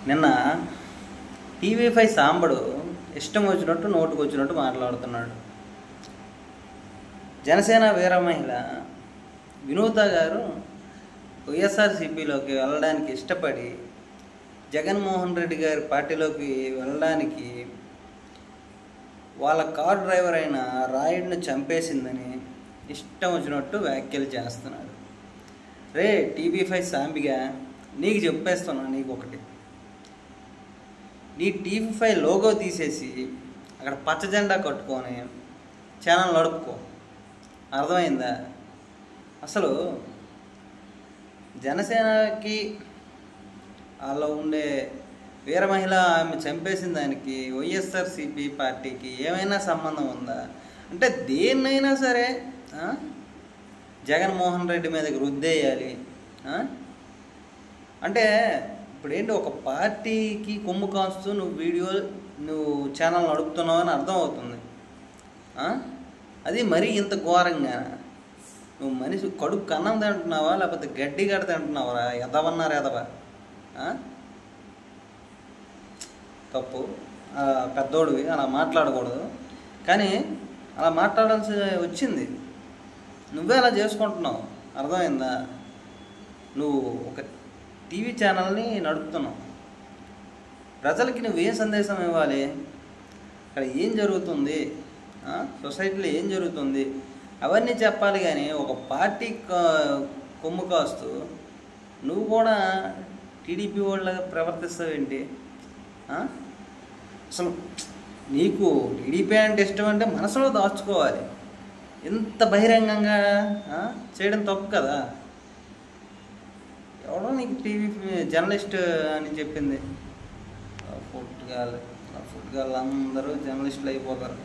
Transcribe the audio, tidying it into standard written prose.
నిన్న టీవీ5 సాంబడు ఇష్టం వచ్చినట్టు నోటుకు వచ్చినట్టు మాట్లాడుతున్నాడు. జనసేన వీర మహిళ వినూత గారు వైఎస్ఆర్సీపీలోకి వెళ్ళడానికి ఇష్టపడి జగన్మోహన్ రెడ్డి గారి పార్టీలోకి వెళ్ళడానికి వాళ్ళ కార్ డ్రైవర్ అయిన రాయుడిని చంపేసిందని ఇష్టం వచ్చినట్టు వ్యాఖ్యలు చేస్తున్నాడు. రే టీవీ5 సాంబిగా నీకు చెప్పేస్తున్నా, నీకు ఒకటి, నీ టీవీ5 లోగో తీసేసి అక్కడ పచ్చ జెండా కట్టుకొని ఛానల్ నడుపుకో. అర్థమైందా? అసలు జనసేనకి అలా ఉండే వీర మహిళ ఆమె చంపేసిన దానికి వైఎస్ఆర్సీపీ పార్టీకి ఏమైనా సంబంధం ఉందా? అంటే దేన్నైనా సరే జగన్మోహన్ రెడ్డి మీదకి రుద్దేయాలి అంటే ఇప్పుడు ఏంటి, ఒక పార్టీకి కొమ్ము కాస్తూ నువ్వు ఛానల్ నడుపుతున్నావు అని అర్థం అవుతుంది. అది మరీ ఇంత ఘోరంగా నువ్వు మనిషి కడుపు కన్నం తింటున్నావా లేకపోతే గడ్డి గడ్డ తింటున్నావా? ఎదవన్నారు ఎదవ. తప్పు, పెద్దోడివి అలా మాట్లాడకూడదు, కానీ అలా మాట్లాడాల్సి వచ్చింది. నువ్వే అలా చేసుకుంటున్నావు. అర్థమైందా? నువ్వు ఒక టీవీ ఛానల్ని నడుపుతున్నావు. ప్రజలకి నువ్వేం సందేశం ఇవ్వాలి? అక్కడ ఏం జరుగుతుంది, సొసైటీలో ఏం జరుగుతుంది అవన్నీ చెప్పాలి. కానీ ఒక పార్టీ కొమ్ము కాస్తూ నువ్వు కూడా టీడీపీ వాళ్ళగా ప్రవర్తిస్తావేంటి? అసలు నీకు టీడీపీ అంటే ఇష్టం అంటే మనసులో దాచుకోవాలి. ఇంత బహిరంగంగా చేయడం తప్పు కదా. ఎవడో నీకు టీవీ జర్నలిస్ట్ అని చెప్పింది? ఫుట్గాళ్ళు అందరూ జర్నలిస్టులు అయిపోతారు.